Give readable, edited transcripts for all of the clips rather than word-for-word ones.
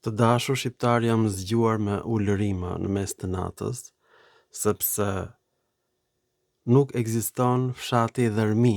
Të dashur shqiptar, jam zgjuar me ulërima në mes të natës, sepse nuk ekziston fshati Dërmi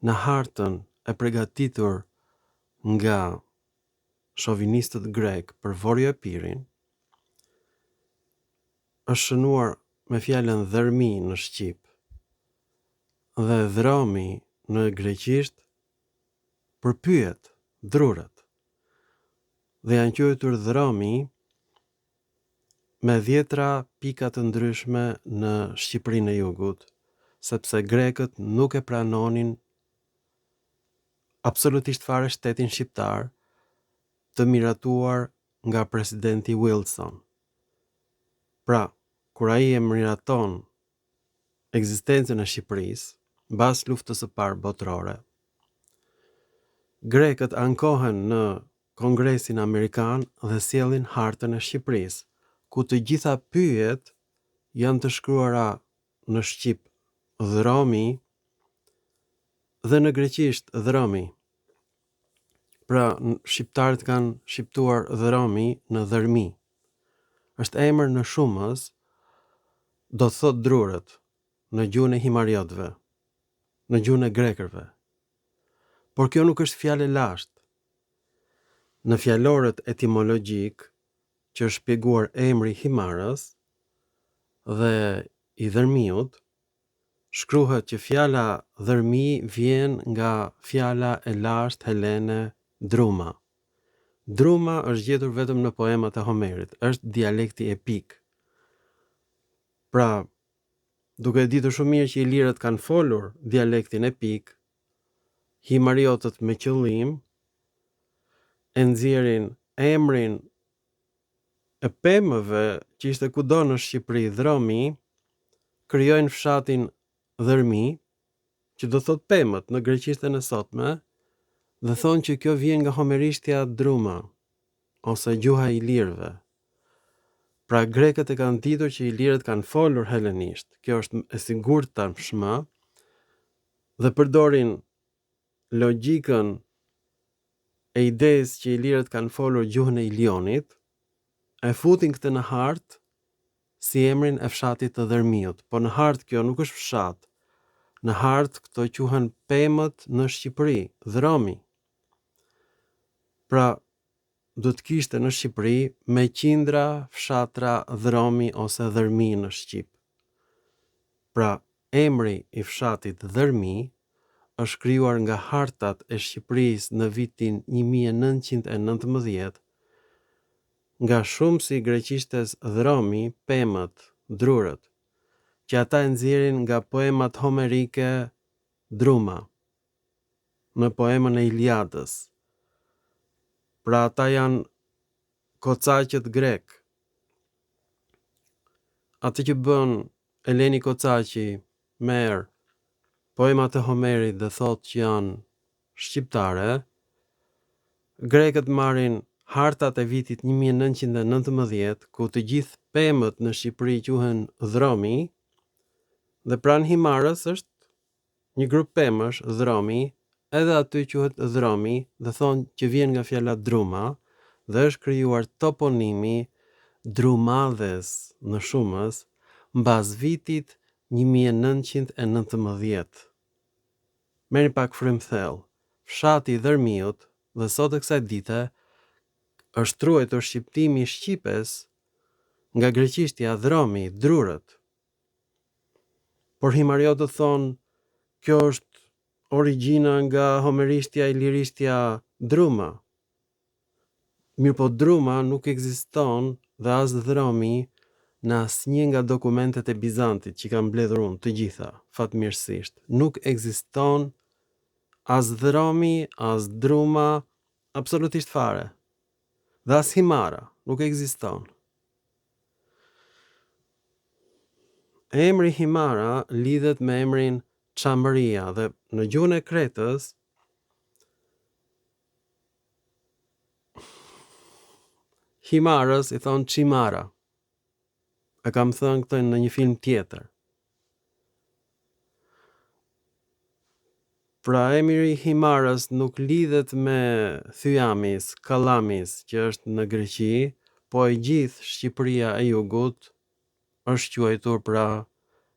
në hartën e përgatitur nga shovinistët grek për Vorjo Epirin. Është shënuar me fjalën Dërmi në shqip dhe Dhromi në greqisht përpyet drurët. Dhe janë quajtur dhromi me 10 pika të ndryshme në Shqipërinë e Jugut, sepse grekët nuk e pranonin absolutisht fare shtetin shqiptar të miratuar nga presidenti Wilson. Pra, kur ai e miraton ekzistencën e Shqipërisë mbas luftës së parë botërore, grekët ankohen në Kongresin Amerikan dhe sjellin hartën e Shqipërisë, ku të gjitha pyjet janë të shkruara në shqip dhromi dhe në greqisht dhromi. Pra, shqiptarët kanë shqiptuar dhromi në Dërmi. Është emër në shumës, do të thot drurët, në gjuhën e himariotëve, në gjuhën e grekërve. Por kjo nuk është fjalë lashtë. Në fjalorët etimologjik që është shpjeguar emri Himarës dhe i Dërmiut, shkruhet që fjala Dërmi vjen nga fjala e lashtë helene Druma. Druma është gjetur vetëm në poemat e Homerit, është dialekti epik. Pra, duke ditur shumë mirë që ilirët kanë folur dialektin epik, himariotët me qëllim e nxjerrin emrin e pemëve që ishte kudo në Shqipëri dhromi, krijojnë fshatin Dërmi, që do thot pemët në greqishtën e sotme, dhe thonë që kjo vjen nga homerishtja Druma, ose gjuha e ilirëve. Pra grekët e kanë ditur që ilirët kanë folur helenisht, kjo është e sigurt tashmë, dhe përdorin logjikën e idesë që ilirët kanë folur gjuhën e Ilionit, e futin këtë në hartë si emrin e fshatit të Dërmiut. Po në hartë kjo nuk është fshat. Në hartë këto quhen pemët në Shqipëri, dhromi. Pra, do të kishte në Shqipëri me qindra fshatra dhromi ose Dërmi në Shqip. Pra, emri i fshatit Dërmi është krijuar nga hartat e Shqipërisë në vitin 1919, nga shumë si greqishtes dhromi, pemët, drurët, që ata e nxjerrin nga poemat homerike Druma, në poemën e Iliadës. Pra ata janë kocaqët grek. Atë që bën Eleni Kocaqi merr poemat e Homerit dhe thot që janë shqiptare, grekët marrin hartat e vitit 1919, ku të gjithë pemët në Shqipëri quhen dhromi, dhe pranë Himarës është një grup pemësh, dhromi, edhe aty quhet dhromi, dhe thonë që vjen nga fjala Druma, dhe është krijuar toponimi Drumadhes në shumës mbas vitit 1919. Merrni pak frymthell. Fshati i Dërmiut dhe sot e kësaj dite është truajtur shqiptimi i shqipes nga greqishtja dhromi, drurët. Por himariotët thonë kjo është origjina nga homerishtja, ilirishtja Druma. Mirë po Druma nuk ekziston dhe as dhromi në asnjë nga dokumentet e Bizantit që kam mbledhur unë të gjitha, fatmirësisht. Nuk ekziston as dhromi, as Druma, absolutisht fare. Dhe as Himara nuk ekziston. Emri Himara lidhet me emrin Çamëria dhe në gjuhën e Kretës Himarës i thon Çimara. E kam thënë këtë në një film tjetër. Pra emri Himaras nuk lidhet me Thyamis, Kallamis, që është në Greqi, po e gjithë Shqipëria e Jugut është quajtur pra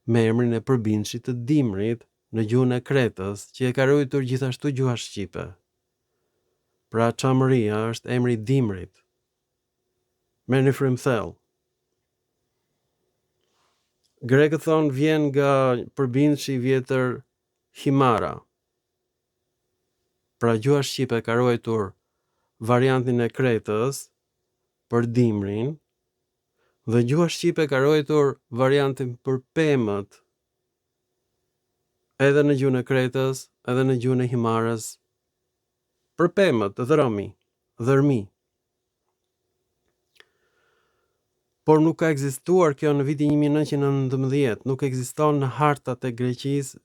me emrin e përbindshit të dimrit në gjuhën e Kretës, që e ka ruajtur gjithashtu gjuha shqipe. Pra Çamëria është emri i dimrit. Merrni frymthell. Grekët thonë vjen nga përbindshi i vjetër Himara. Pra gjuha shqipe ka ruajtur variantin e Kretës për dimrin, dhe gjuha shqipe ka ruajtur variantin për pemët edhe në gjuhën e Kretës, edhe në gjuhën e Himarës, për pemët, dhërmi. Por nuk ka ekzistuar kjo në vitin 1919, nuk ekziston në hartat e Greqisë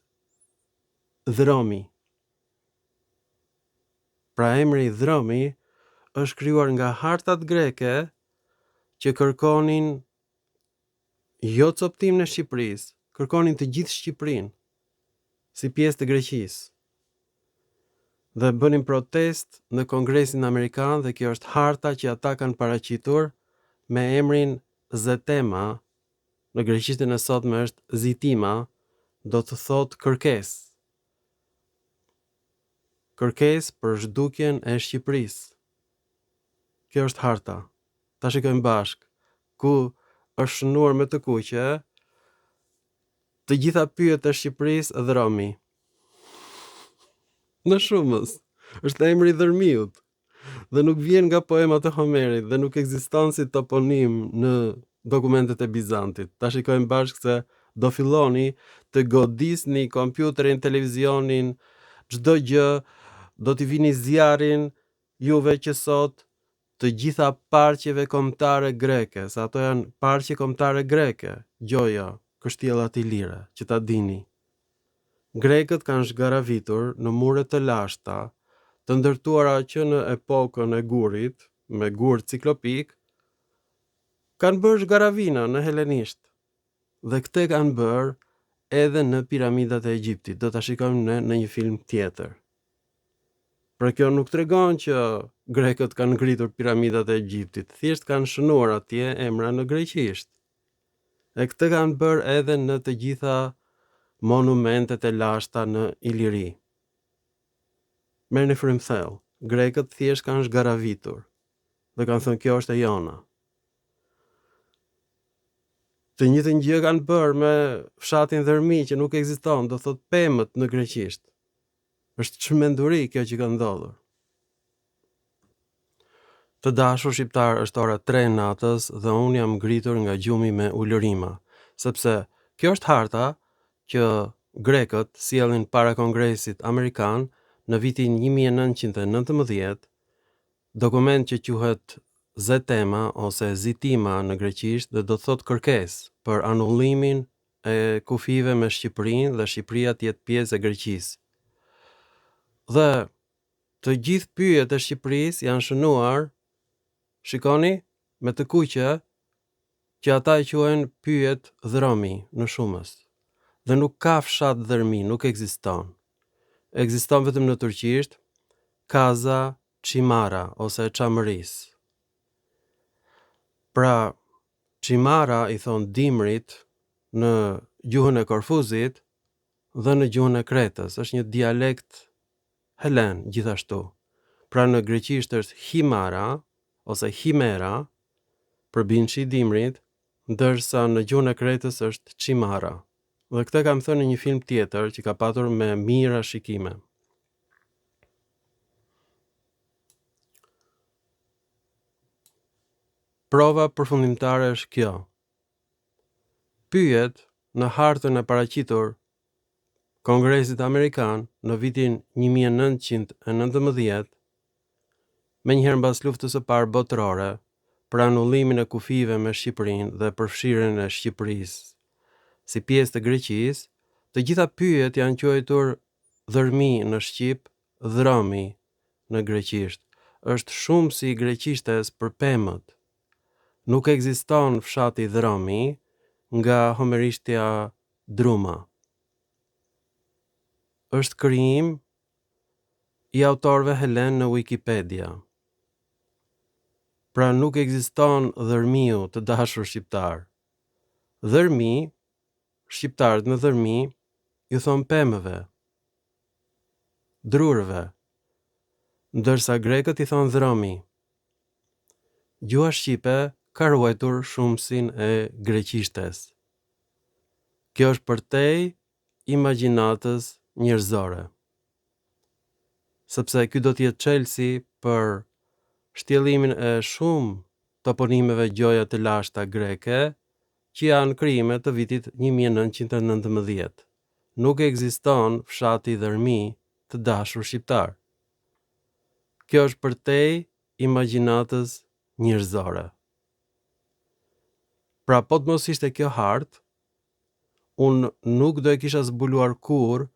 dhëromi. Pra emri dhëromi është krijuar nga hartat greke që kërkonin jo coptim në Shqipërisë, kërkonin të gjithë Shqipërinë si pjesë të Greqisë. Dhe bënin protest në Kongresin Amerikan, dhe kjo është harta që ata kanë paraqitur me emrin Zetema, në greqishtën e sotme është Zitima, do të thotë kërkesë. Kërkesë për zhdukjen e Shqipërisë. Kjo është harta. Ta shikojmë bashkë, ku është shënuar me të kuqe të gjitha pyjet e Shqipërisë dhëromi. Në shumës, është emri i dhërmiut, dhe nuk vjen nga poemat e Homerit, dhe nuk ekziston si toponim në dokumentet e Bizantit. Ta shikojmë bashkë se do filloni të godisni kompjuterin, televizionin, çdo gjë, do t'i vini zjarrin juve që sot të gjitha parqeve kombëtare greke, se ato janë parqe kombëtare greke, gjoja, kështjellat i lire, që ta dini. Grekët kanë zhgaravitur në mure të lashta, të ndërtuara që në epokën e gurit, me gur ciklopik, kanë bërë zgaravina në helenisht. Dhe këtë kanë bërë edhe në piramidat e Egjiptit. Do ta shikojmë në një film tjetër. Për kjo nuk tregon që grekët kanë ngritur piramidat e Egjiptit, thjesht kanë shënuar atje emra në greqisht. E këtë kanë bërë edhe në të gjitha monumentet e lashta në Iliri. Merrni frymthell, grekët thjesht kanë zgaravitur dhe kanë thënë kjo është e jona. Të njëjtën gjë kanë bërë me fshatin Dhërmi që nuk ekziston, do thot pemët në greqisht. Është çmenduri kjo që ka ndodhur. Të dashur shqiptar, është ora 3 natës dhe unë jam ngritur nga gjumi me ulërima, sepse kjo është harta që grekët sjellin para Kongresit Amerikan në vitin 1919, dokument që quhet Zetema ose Zitima në greqisht, dhe do thot kërkesë për anullimin e kufive me Shqipërinë dhe Shqipëria të jetë pjesë e Greqisë. Dhe të gjithë pyjet e Shqipërisë janë shënuar, shikoni, me të kuqe, që ata e quajnë pyjet dhëromi në shumës. Dhe nuk ka fshat dhërmi, nuk ekziston. Ekziston vetëm në turqisht Kaza Çimara ose Çamërisë. Pra, Çimara i thon dimrit në gjuhën e Korfuzit dhe në gjuhën e Kretës, është një dialekt helen gjithashtu. Pra në greqisht është Himara ose Himera, përbindshi i dimrit, ndërsa në gjuhën e Kretës është Çimara. Dhe këtë kam thënë në një film tjetër që ka patur me mijëra shikime. Prova përfundimtare është kjo. Pyet në hartën e paraqitur Kongresit Amerikan në vitin 1919, me njëherë mbas luftës së parë botërore, për anullimin e kufive me Shqipërinë dhe përfshirjen e Shqipërisë si pjesë të Greqisë, të gjitha pyjet janë quajtur dhërmi në shqip, dhëromi në greqisht. Është shumë si greqishtes për pemët. Nuk ekziston fshati dhëromi nga homerishtja druma. Është krijim i autorëve helen në Wikipedia. Pra nuk ekziston dhërmiu të dashur shqiptar. Dhërmi, shqiptarët në dhërmi, ju thon pemëve, drurëve, ndërsa grekët i thon dhromi. Gjuha shqipe ka ruajtur shumësin e greqishtes. Kjo është përtej imagjinatës njerëzore. Sepse ky do të jetë çelësi për shtjellimin e shumë toponimeve gjoja të lashta greke që janë krijime të vitit 1919. Nuk ekziston fshati dhërmi të dashur shqiptar. Kjo është përtej imagjinatës njerëzore. Pra po të mos ishte kjo hartë, unë nuk do e kisha zbuluar kur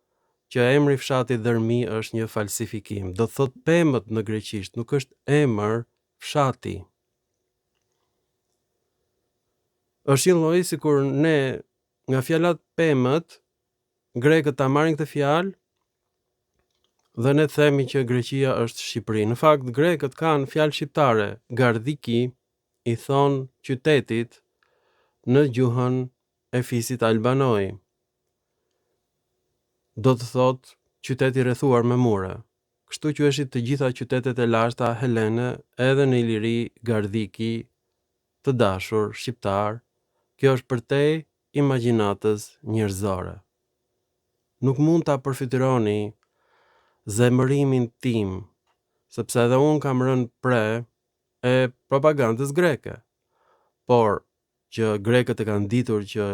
që emri fshati dhërmi është një falsifikim. Do thot pemët në greqisht, nuk është emër fshati. Është një lloj sikur ne nga fjalat pemët, grekët ta marrin këtë fjalë dhe ne themi që Greqia është Shqipëri. Në fakt grekët kanë fjalë shqiptare, gardiki i thon qytetit në gjuhën e fisit albanoj. Do të thot qytet i rrethuar me mure. Kështu quheshin të gjitha qytetet e lashta helene, edhe në Iliri, gardiki, të dashur shqiptar. Kjo është përtej imagjinatës njerëzore. Nuk mund ta përfitoni zemërimin tim, sepse edhe unë kam rënë pre e propagandës greke. Por që grekët e kanë ditur që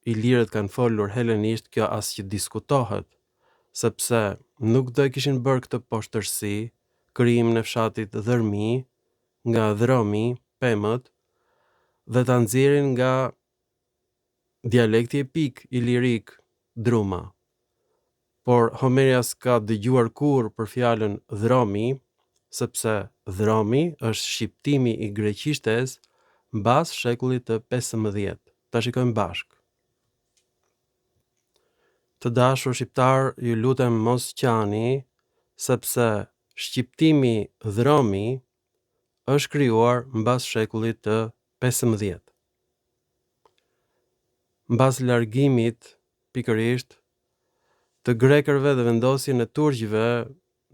ilirët kanë folur helenisht, kjo as që diskutohet, sepse nuk do e kishin bërë këtë poshtërsi, krijimin e fshatit dhërmi, nga dhromi, pemët, dhe ta nxjerrin nga dialekti epik ilirik, druma. Por Homeria s'ka dëgjuar kur për fjalën dhromi, sepse dhromi është shqiptimi i greqishtes mbas shekullit të 15. Ta shikojmë bashk. Të dashur shqiptar, ju lutem mos qani, sepse shqiptimi dhromi është krijuar mbas shekullit të 15. Mbas largimit pikërisht të grekërve dhe vendosjen e turqëve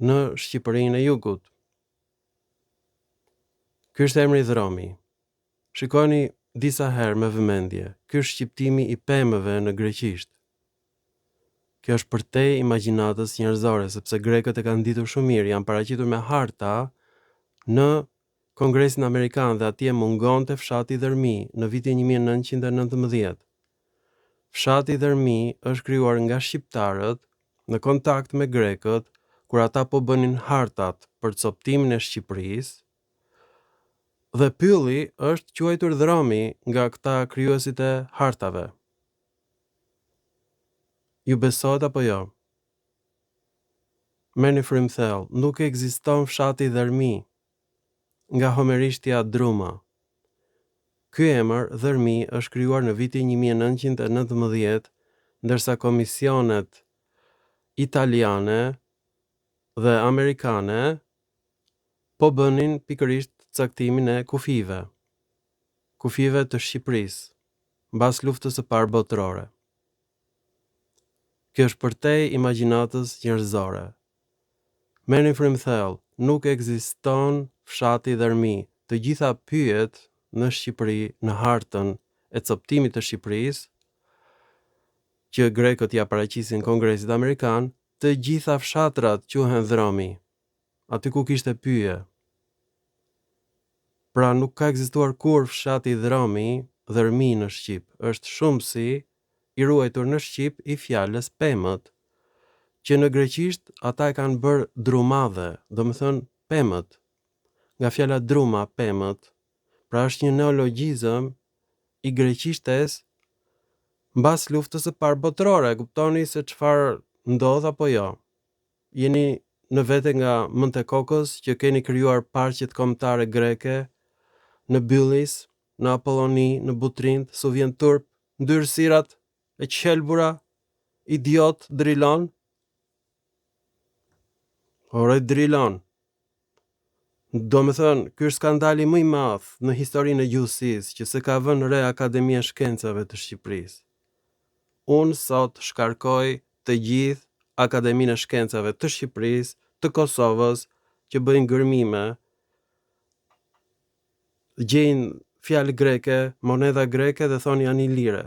në Shqipërinë e Jugut. Ky është emri dhromi. Shikoni disa herë me vëmendje. Ky është shqiptimi i pemëve në greqisht. Kjo është përtej imagjinatës njerëzore, sepse grekët e kanë ditur shumë mirë, janë paraqitur me harta në Kongresin Amerikan dhe atje mungonte fshati dhërmi në vitin 1919. Fshati dhërmi është krijuar nga shqiptarët në kontakt me grekët, kur ata po bënin hartat për coptimin e Shqipërisë, dhe pylli është quajtur dhromi nga këta krijuesit e hartave. Ju besohet apo jo? Merrni frymthell, nuk ekziston fshati dhërmi, nga homerishtja druma. Ky emër dhërmi është krijuar në vitin 1919, ndërsa komisionet italiane dhe amerikane po bënin pikërisht caktimin e kufive të Shqipërisë, mbas luftës së parë botërore. Kjo është përtej imagjinatës njerëzore. Merrni frymthell, nuk ekziston fshati dhërmi. Të gjitha pyet në Shqipëri, në hartën e coptimit të Shqipërisë, që grekët ja paraqisin Kongresit Amerikan, të gjitha fshatrat quhen dhromi, aty ku kishte pyje. Pra nuk ka ekzistuar kur fshati dhërmi në Shqip, është shumësi i ruajtur në Shqip i fjalës pemët, që në greqisht ata e kanë bërë drumadhe, do më thënë pemët, nga fjala druma, pemët, pra është një neologjizëm i greqishtes mbas luftës së parë botërore. Kuptoni se çfarë ndodh apo jo? Jeni në vete nga mend e kokës që keni krijuar parqet kombëtare greke në Byllis, në Apolloni, në Butrind, Suvjen Turp, ndyrësirat e qelbura, idiot, drilon. Ore drilon. Do me thënë, ky është skandali më i madh në historinë e gjuhësisë që se ka vënë re Akademia e Shkencave të Shqipërisë. Unë sot shkarkoj të gjithë Akademinë e Shkencave të Shqipërisë, të Kosovës, që bëjnë gërmime, gjejnë fjalë greke, monedha greke dhe thonë janë ilire.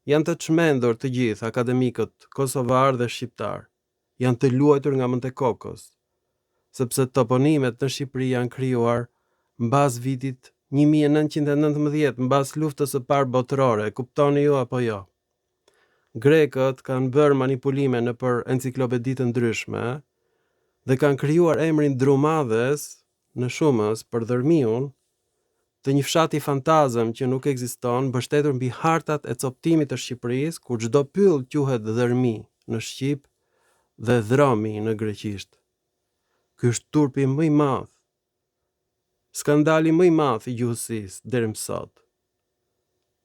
Janë të çmendur të gjithë akademikët kosovar dhe shqiptar. Janë të luajtur nga Montekokos, sepse toponimet në Shqipëri janë krijuar mbas vitit 1919, mbas luftës së parë botërore, kuptoni ju apo jo? Grekët kanë bërë manipulime nëpër enciklopedi të ndryshme dhe kanë krijuar emrin Drumadhes në Shumës për dërmiun të një fshati fantazëm që nuk ekziston, mbështetur mbi hartat e coptimit të Shqipërisë, ku çdo pyll quhet dërmi në shqip dhe dhromi në greqisht. Ky është turpi më i madh, skandali më i madh i gjuhësisë deri më sot.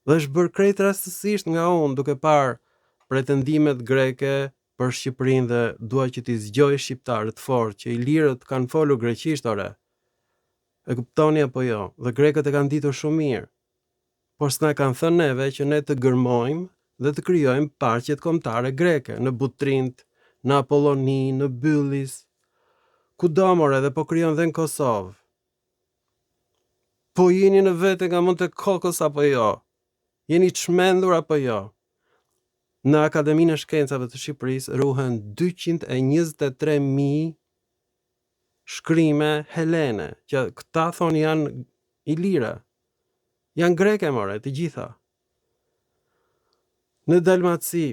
Dhe është bërë krejt rastësisht nga unë duke parë pretendimet greke për Shqipërinë dhe dua që t'i zgjoj shqiptarët fort që ilirët kanë folur greqisht ore. E kuptoni apo jo? Dhe grekët e kanë ditur shumë mirë. Por s'na kanë thënë neve që ne të gërmojmë dhe të krijojmë parqet kombëtare greke në Butrint, në Apolloni, në Byllis, kudo more dhe po krijon dhe në Kosovë. Po jeni në vete nga Montekokos apo jo? Jeni çmendur apo jo? Në Akademinë e Shkencave të Shqipërisë ruhen 223.000 shkrime helene, që këta thonë janë ilire. Janë greke more, të gjitha. Në Dalmaci,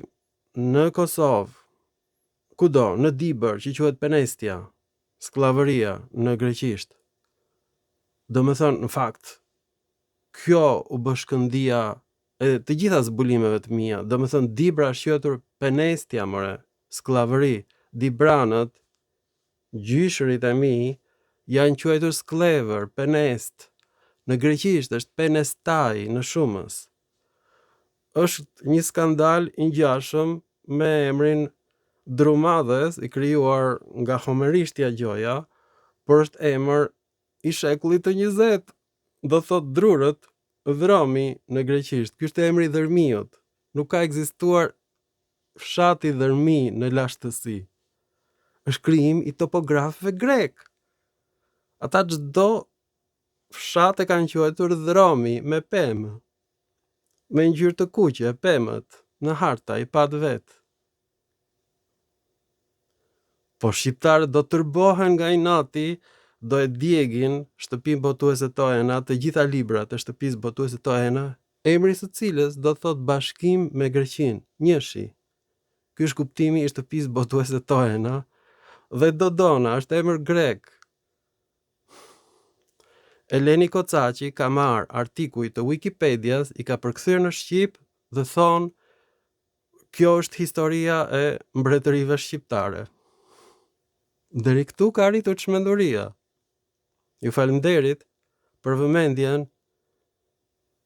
në Kosovë, kudo, në Dibër, që quhet Penestia, skllavëria në greqisht. Do me thonë, në fakt, kjo u bë shkëndija e të gjitha zbulimeve të mia. Do me thonë, Dibra është quhetur Penestia, more, skllavëri. Dibranët, gjyshërit e mi, janë quajtur sklever, penest. Në greqisht është penestai në Shumës. Është një skandal i ngjashëm me emrin Drumadhes, i krijuar nga homerishtja gjoja, por është emër i shekullit të 20. Do thot drurët, dhromi në greqisht. Ky është emri i dërmiut. Nuk ka ekzistuar fshati dërmi në lashtësi. Është krijim i topografëve grek. Ata çdo fshat e kanë quajtur dhromi me pemë. Me ngjyrë të kuqe, pemët, në harta i pat vet. Po shqiptarët do tërbohen nga inati, do e djegin shtëpinë botuese Toena, të gjitha librat e shtëpisë botuese Toena, emri së cilës do thot bashkim me Greqinë, njëshi. Ky është kuptimi i shtëpisë botuese Toena, dhe Dodona është emër grek. Eleni Koçaqi ka marrë artikuj të Wikipedias, i ka përkthyer në shqip dhe thonë kjo është historia e mbretërive shqiptare. Deri këtu ka arritur çmenduria. Ju falenderit për vëmendjen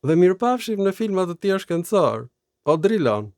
dhe mirupafshim në filma të tjerë shkencor. O drilon.